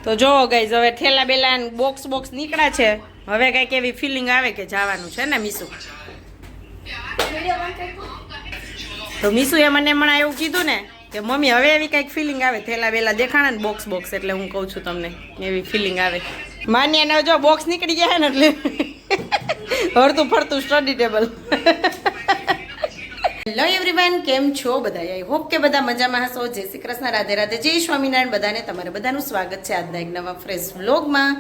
તો જો ગાઈઝ હવે ઠેલા બેલા બોક્સ નીકળ્યા છે. હવે કઈક એવી ફિલિંગ આવે કે જવાનું છે ને મીસુ. તો મીસુએ મને હમણાં એવું કીધું ને કે મમ્મી હવે એવી કઈક ફિલિંગ આવે થેલા બેલા દેખાણા ને બોક્સ એટલે હું કહું છું તમને એવી ફિલિંગ આવે. માન્ય ને જો બોક્સ નીકળી ગયા ને એટલે હરતું ફરતું સ્ટડી ટેબલ. હેલો એવરીવન, કેમ છો બધા? આઈ હોપ કે બધા મજામાં હશો. જય શ્રી કૃષ્ણ, રાધે રાધે, જય સ્વામિનારાયણ. બધાને તમારે બધાનું સ્વાગત છે આજના એક નવા ફ્રેશ વ્લોગમાં.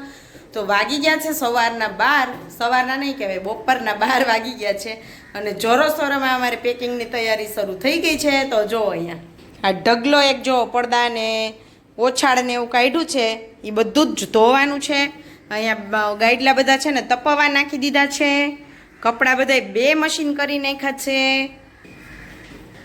તો વાગી ગયા છે સવારના 12, સવારના નહીં કહેવાય બપોરના 12 વાગી ગયા છે અને જોરોશોરોમાં અમારે પેકિંગની તૈયારી શરૂ થઈ ગઈ છે. તો જો અહીંયા આ ઢગલો એક જો પડદા ને ઓછાળ ને એવું કાઢ્યું છે એ બધું જ ધોવાનું છે. અહીંયા ગાઈડલા બધા છે ને તપવા નાખી દીધા છે. કપડાં બધા 2 મશીન કરી નાખ્યા છે.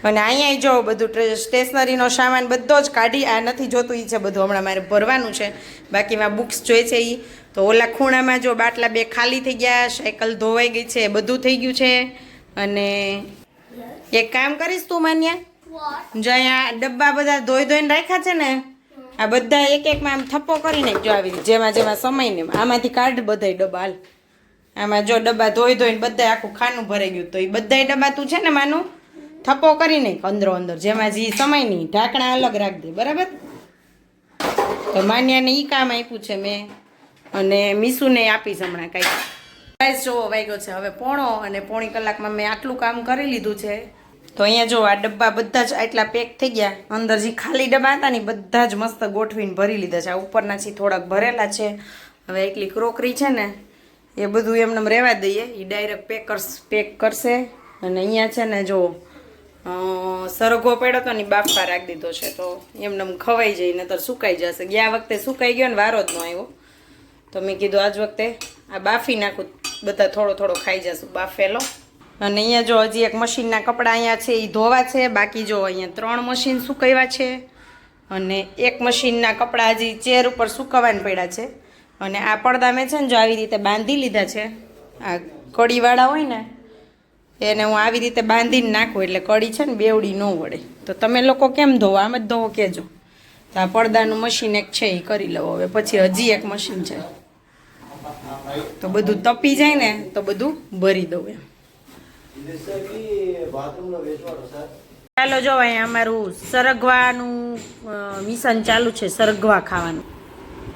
અને અહીંયા જો બધું સ્ટેશનરીનો સામાન બધો જ કાઢી આ નથી જોતું એ છે બધું હમણાં મારે ભરવાનું છે. બાકીમાં બુક્સ જોઈએ છે એ તો ઓલા ખૂણામાં જો બાટલા 2 ખાલી થઈ ગયા, સાયકલ ધોવાઈ ગઈ છે, બધું થઈ ગયું છે. અને એક કામ કરીશ તું માન્યા, જો અહીંયા ડબ્બા બધા ધોઈને રાખ્યા છે ને આ બધા એક આમ થપ્પો કરી નાખજો આવી રીતે જેમાં સમય ને આમાંથી કાઢ બધાય ડબ્બા. હાલ આમાં જો ડબ્બા ધોઈને બધા આખું ખાનું ભરાઈ ગયું તો એ બધાય ડબ્બા તું છે ને માનું થપ્પો કરી નાખ અંદર જેમાં જે સમય નહીં ઢાંકણા અલગ રાખ દે, બરાબર? તો માન્યાને એ કામ આપ્યું છે મેં અને મીસુને આપીશ હમણાં કાંઈક. ગાઈસ જો વાગ્યો છે હવે 1:30 અને 1:30 કલાકમાં મેં આટલું કામ કરી લીધું છે. તો અહીંયા જો આ ડબ્બા બધા જ આટલા પેક થઈ ગયા. અંદર જે ખાલી ડબ્બા હતા ને બધા જ મસ્ત ગોઠવીને ભરી લીધા છે. આ ઉપરના છે થોડાક ભરેલા છે. હવે એટલી ક્રોકરી છે ને એ બધું એમને રહેવા દઈએ, એ ડાયરેક્ટ પેક કરશે. અને અહીંયા છે ને જો સરગવો પડ્યો તો ને બાફવા રાખી દીધો છે તો એમને ખવાઈ જાય નતર સુકાઈ જશે. ગયા વખતે સુકાઈ ગયો ને વારો જ ન આવ્યો તો મેં કીધું આજ વખતે આ બાફી નાખું, બધા થોડો ખાઈ જશું બાફેલો. અને અહીંયા જો હજી એક મશીનના કપડાં અહીંયા છે એ ધોવા છે. બાકી જો અહીંયા 3 મશીન સુકાવ્યા છે અને એક મશીનના કપડાં હજી ચેર ઉપર સુકવવાના પડ્યા છે. અને આ પડદા મેં છે ને જો આવી રીતે બાંધી લીધા છે. આ કડીવાળા હોય ને એને હું આવી રીતે બાંધીને નાખું એટલે કડી છે ને બેવડી ન વળે. તો તમે લોકો કેમ ધોવો? આમ જ ધોવો કહેજો. તો આ પડદાનું મશીન એક છે એ કરી લઉં હવે. પછી હજી એક મશીન છે તો બધું તપી જાય ને તો બધું ભરી દઉં એમ. ચાલો જો અહીંયા અમારું સરગવાનું મિશન ચાલુ છે, સરગવા ખાવાનું.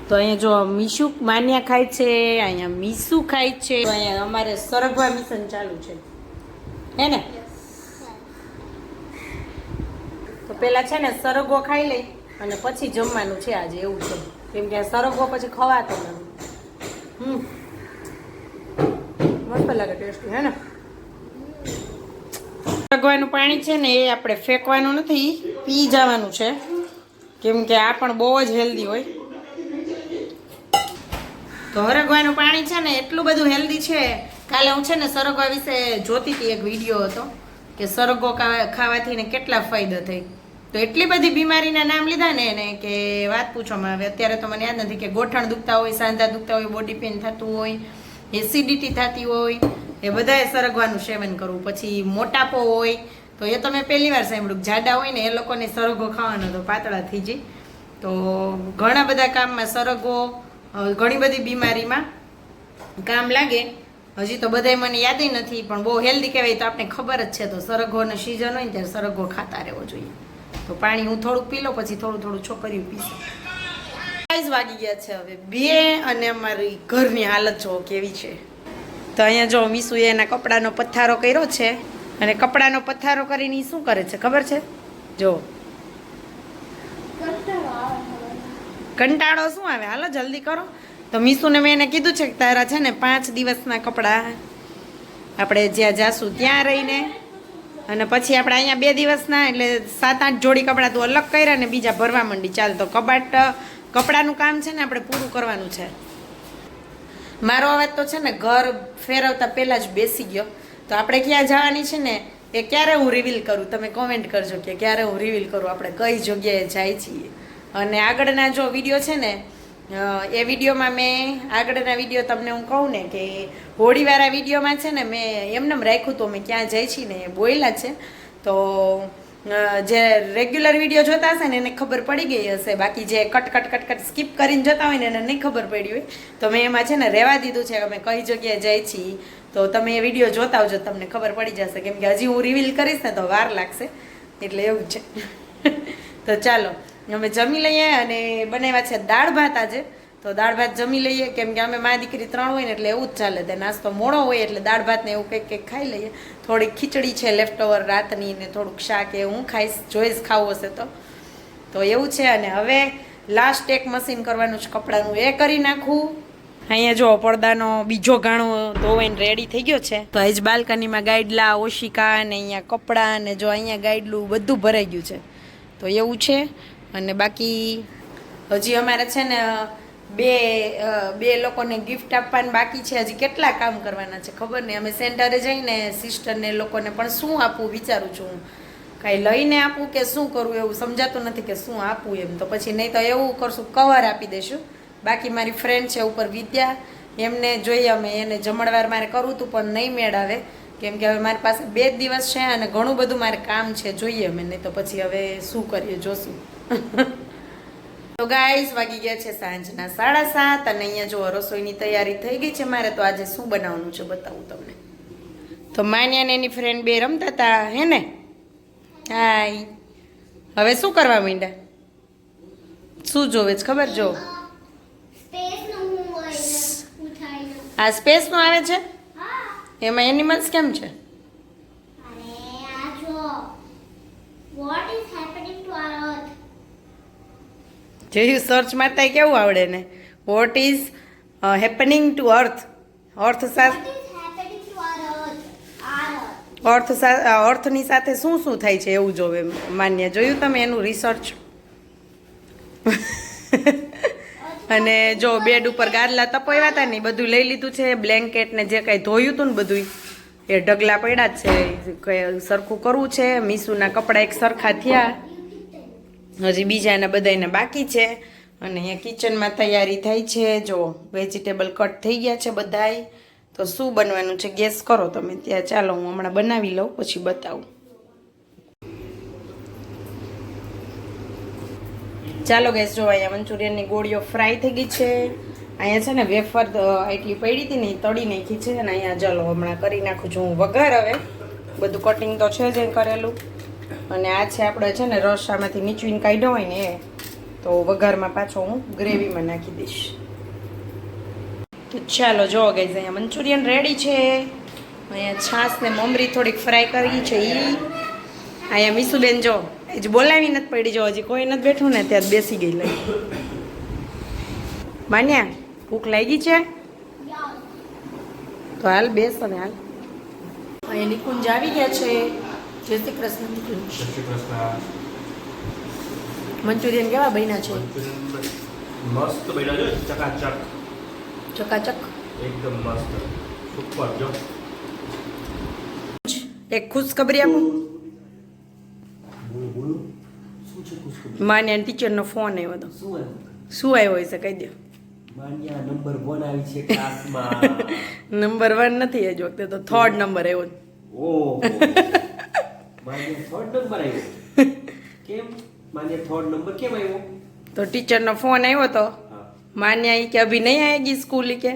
તો અહીંયા જો મીસુ માન્યા ખાય છે, અહીંયા મીસુ ખાય છે. તો અહીંયા અમારે સરગવા મિશન ચાલુ છે હે ને? તો પેલા છે ને સરગવો ખાઈ લઈ અને પછી જમવાનું છે આજે એવું છે. કેમ કે સરગવો પછી ખવાતો નથી. મસ્ત લાગે, ટેસ્ટી હે ને? સરગવાનું પાણી છે ને એ આપણે ફેંકવાનું નથી, પી જવાનું છે. કેમ કે આ પણ બહુ જ હેલ્ધી હોય. તો સરગવાનું પાણી છે ને એટલું બધું હેલ્ધી છે. કાલે હું છે ને સરગવા વિશે જોતી હતી, એક વિડીયો હતો કે સરગવો ખાવાથી ને કેટલા ફાયદા થાય. તો એટલી બધી બીમારીના નામ લીધા ને એને કે વાત પૂછવામાં આવે. અત્યારે તો મને યાદ નથી કે ગોઠણ દુખતા હોય, સાંધા દુખતા હોય, બોડી પેઇન થતું હોય, એસિડિટી થતી હોય, એ બધાએ સરગવાનું સેવન કરવું. પછી મોટાપો હોય તો એ તો મેં પહેલી વાર સાંભળ્યું. જાડા હોય ને એ લોકોને સરગવો ખાવાનો તો પાતળા થઈ જાય. તો ઘણા બધા કામમાં સરગવો ઘણી બધી બીમારીમાં કામ લાગે. હજી તો બધાય મને યાદ નથી પણ બહુ હેલ્ધી કહેવાય તો આપણે ખબર જ છે. તો સરગવોનો સિઝન હોય ને ત્યારે સરગવો ખાતા રહેવો જોઈએ. તો પાણી હું થોડુંક પી લઉં પછી થોડું છોકરીઓ પીશે. 22 વાગી ગયા છે હવે 2 અને અમારી ઘરની હાલત જો કેવી છે. તો અહીંયા જો મીસુએ એના કપડાનો પથ્થારો કર્યો છે અને કપડાનો પથ્થારો કરીને શું કરે છે ખબર છે? જો કંટાળો શું આવે, હાલો જલ્દી કરો. તો મીસુને મેં એને કીધું છે કે તારા છે ને 5 દિવસના કપડાં આપણે જ્યાં જાશું ત્યાં રહીને અને પછી આપણે અહીંયા 2 દિવસના એટલે 7-8 જોડી કપડાં તું અલગ કર્યા ને બીજા ભરવા માંડી. ચાલ તો કપડાનું કામ છે ને આપણે પૂરું કરવાનું છે. મારો અવાજ તો છે ને ઘર ફેરવતા પહેલાં જ બેસી ગયો. તો આપણે ક્યાં જવાની છે ને એ ક્યારે હું રિવીલ કરું, તમે કોમેન્ટ કરજો કે ક્યારે હું રિવીલ કરું આપણે કઈ જગ્યાએ જાય છીએ. અને આગળના જો વિડીયો છે ને એ વિડીયોમાં મેં આગળના વિડીયો તમને હું કહું ને કે હોળીવાળા વિડીયોમાં છે ને મેં એમને રાખ્યું તો અમે ક્યાં જઈ છીએ ને એ બોયલા છે. તો જે રેગ્યુલર વિડીયો જોતા હશે ને એને ખબર પડી ગઈ હશે, બાકી જે કટ સ્કીપ કરીને જતા હોય ને એને નહીં ખબર પડી હોય તો મેં એમાં છે ને રહેવા દીધું છે કે અમે કઈ જગ્યાએ જઈએ છીએ. તો તમે એ વિડીયો જોતા આવજો, તમને ખબર પડી જશે, કેમ કે હજી હું રિવીલ કરીશ ને તો વાર લાગશે, એટલે એવું છે. તો ચાલો અમે જમી લઈએ અને બનાવ્યા છે દાળ ભાત આજે. તો દાળ ભાત જમી લઈએ, કેમ કે અમે મારી દીકરી 3 હોય ને એટલે એવું જ ચાલે. તે નાસ્તો મોડો હોય એટલે દાળ ભાત ને એવું કંઈક ખાઈ લઈએ. થોડીક ખીચડી છે લેફ્ટ ઓવર રાતની ને થોડુંક શાક એ હું ખાઈશ, જોઈશ ખાવું હશે તો એવું છે. અને હવે લાસ્ટ એક મશીન કરવાનું છે કપડાનું, એ કરી નાખું. અહીંયા જો પડદાનો બીજો ગાણો ધોવાઈને રેડી થઈ ગયો છે. તો આજ બાલ્કનીમાં ગાઈડલા, ઓશિકા ને અહીંયા કપડાં ને જો અહીંયા ગાઈડલું બધું ભરાઈ ગયું છે. તો એવું છે. અને બાકી હજી અમારે છે ને બે લોકોને ગિફ્ટ આપવાનું બાકી છે. હજી કેટલા કામ કરવાના છે ખબર નહીં. અમે સેન્ટરે જઈને સિસ્ટરને લોકોને પણ શું આપવું વિચારું છું હું, કાંઈ લઈને આપું કે શું કરવું એવું સમજાતું નથી કે શું આપવું એમ. તો પછી નહીં તો એવું કરશું, કવર આપી દઈશું. બાકી મારી ફ્રેન્ડ છે ઉપર વિદ્યા, એમને જોઈએ અમે, એને જમણવાર મારે કરવું હતું પણ નહીં મેળ આવે, કેમ કે હવે મારી પાસે 2 જ દિવસ છે અને ઘણું બધું મારે કામ છે, જોઈએ અમે, નહીં તો પછી હવે શું કરીએ જોશું. તો ગાઈસ વાગી ગયા છે સાંજના 7:30 અને અહીંયા જો રસોઈની તૈયારી થઈ ગઈ છે મારે. તો આજે શું બનાવવાનું છે બતાવું તમને. તો માન્યા ને એની ફ્રેન્ડ બે રમતા હતા હે ને. હાય, હવે શું કરવા માંડ્યા? શું જોવે છે ખબર? જો આ સ્પેસ નું આવે છે, એમાં એનિમલ્સ કેમ છે? જોયું સર્ચ મારતા કેવું આવડે ને. What is happening to earth. અર્થની સાથે શું શું થાય છે એવું જોવે માન્ય. જોયું તમે એનું રિસર્ચ? અને જો બેડ ઉપર ગાદલા તપાવ્યા હતા ને બધું લઈ લીધું છે, બ્લેન્કેટ ને જે કાંઈ ધોયું હતું ને બધું એ ઢગલા પડ્યા જ છે, સરખું કરવું છે. મીસુના કપડાં એક સરખા થયા, હજી બીજાના બધાને બાકી છે. અને અહીંયા કિચનમાં તૈયારી થઈ છે. જો વેજીટેબલ કટ થઈ ગયા છે બધાય. તો શું બનવાનું છે ગેસ કરો તમે ત્યાં. ચાલો હું હમણાં બનાવી લઉં પછી બતાવું. ચાલો ગેસ જો અહીંયા મંચુરિયનની ગોળીઓ ફ્રાય થઈ ગઈ છે. અહીંયા છે ને વેફર એટલી પડી હતી ને એ તળી નાખી છે. અને અહીંયા ચાલો હમણાં કરી નાખું છું હું વઘાર. હવે બધું કટિંગ તો છે જ કરેલું. અને આ છે આપણે છે ને રસ આમાંથી નીચવીને કાઢ્યો હોય ને એ, તો વઘારમાં પાછો હું ગ્રેવીમાં નાખી દઈશ. તો ચાલો જો ગાઈઝ અહીંયા મંચુરિયન રેડી છે. અહીંયા છાશ ને મમરી થોડીક ફ્રાય કરી છે એ. અહીંયા મીસુબેન જો હજી બોલાવી નથી પડી, જો હજી કોઈ નથી બેઠું ને ત્યાં બેસી ગઈ લઈ. માન્યા ભૂખ લાગી છે તો હાલ બેસ ને હાલ. અહીંયા નિકુંજ આવી ગયા છે. જય શ્રી કૃષ્ણ. મંચુરિયન કેવા બન્યા છે? મસ્ત બન્યા છે, ચકાચક ચકાચક એકદમ મસ્ત સુપર. જો એક ખુશખબરી આપું. માન્યા ટીચરનો ફોન આવ્યો હતો. શું આવ્યો હોય છે કહી દો. માન્યા નંબર 1 આવી છે ક્લાસમાં. નંબર 1 નથી એ જ વખતે તો 3rd નંબર આવ્યો. ઓહ, માન્યા 3rd નંબર આવ્યો. કેમ માન્યા 3rd નંબર કેમ આવ્યો? તો ટીચરનો ફોન આવ્યો તો मान्या कि अभी नहीं आएगी स्कूल के।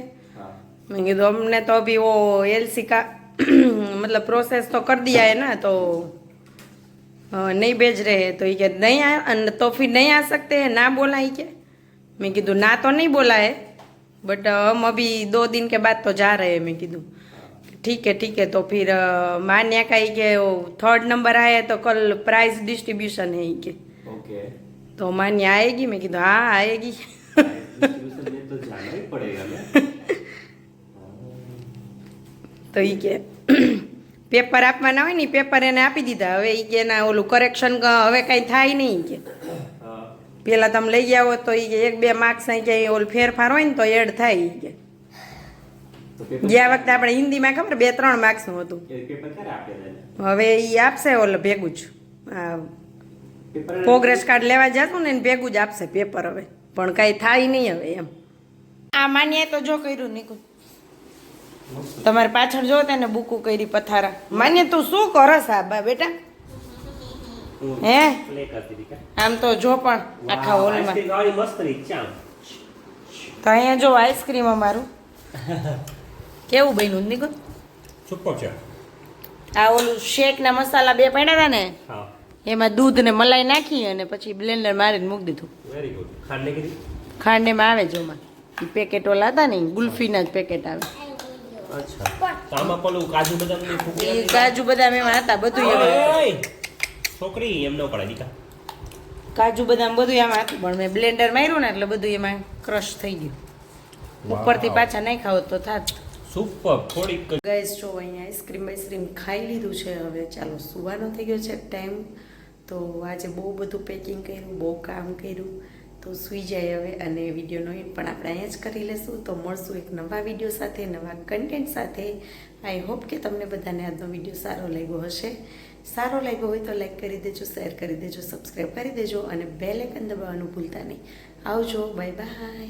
मैं कहा हमने तो अभी वो एलसी का मतलब प्रोसेस तो कर दिया है ना, तो नहीं भेज रहे हैं। तो ये कहते नहीं आ तो फिर नहीं आ सकते हैं, ना बोला ही क्या। मैं कीधु ना तो नहीं बोला है बट हम अभी 2 दिन के बाद तो जा रहे हैं। मैं कीधु ठीक है। तो फिर मान्या का ही के 3rd नंबर आया तो कल प्राइज डिस्ट्रीब्यूशन है ही के। ओके तो मान्या आएगी? मैं कीधु हाँ आएगी। डिस्ट्रीब्यूशन में तो जाना ही पड़ेगा ना। તો ઈ કે પેપર આપવાના હોય ને પેપર એને આપી દીધા, હવે ઈ કે ના ઓલું કરેક્શન હવે કઈ થાય નહીં કે પેલા તમે લઈ આવો તો ઈ કે 1-2 માર્ક્સ કે ઓલ ફેરફાર હોય ને તો એડ થાય ઈ કે। ગયા વખતે આપણે હિન્દીમાં ખબર 2-3 માર્ક્સ નું હતું, હવે ઈ આપશે ઓલ ભેગું જ પ્રોગ્રેસ કાર્ડ લેવા જતું ને ભેગું જ આપશે પેપર હવે, પણ કઈ થાય નહીં હવે એમ। આ માન્યા તો જો કર્યું નીકળ તમારે પાછળ જો તેને બુકુ કરી પથારા। માન્ય તું શું કરસ આ બા બેટા? હે પ્લે કરતી હતી કા આમ તો જો પણ આખા હોલમાં આઈસ્ક્રીમ વાળી મસ્ત રહી છે આમ. તો અહીંયા જો આઈસ્ક્રીમ અમારું કેવું બન્યું નીકળ સુપર છે. આ ઓલું શેક ના મસાલા બે પડ્યા હતા ને હા એમાં દૂધ ને મલાઈ નાખી અને પછી બ્લેન્ડર મારીને મૂકી દીધું. Very good. ખાંડ ને કીધી. ખાંડ એમાં આવે જો માં એ પેકેટ ઓલા હતા ને ઈ ગુલ્ફીના જ પેકેટ આવે અચ્છા તો આમાં પેલું કાજુ બદામ ની ફૂકી એ કાજુ બદામ એમાં હતા બધું એમાં હતું. છોકરી એમ ન પડાય દીકા. કાજુ બદામ બધું એમાં હતું પણ મેં બ્લેન્ડર માર્યું ને એટલે બધું એમાં ક્રશ થઈ ગયું. ઉપરથી પાછા નહીં ખાવ તો થાત. સુપર. થોડીક ગાઈસ જો અહીંયા આઈસ્ક્રીમ ખાઈ લીધું છે હવે ચાલો સુવાનો થઈ ગયો છે ટાઈમ. તો આજે બહુ બધું પેકિંગ કર્યું બહુ કામ કર્યું તો સૂઈ જાય હવે અને વિડીયોનો એન્ડ પણ આપણે અહીંયા જ કરી લેશું. તો મળશું એક નવા વિડીયો સાથે નવા કન્ટેન્ટ સાથે. આઈ હોપ કે તમને બધાને આજનો વિડીયો સારો લાગ્યો હશે. સારો લાગ્યો હોય તો લાઈક કરી દેજો, શેર કરી દેજો, સબસ્ક્રાઈબ કરી દેજો અને બેલ આઇકન દબાવવાનું ભૂલતા નહીં. આવજો, બાય બાય.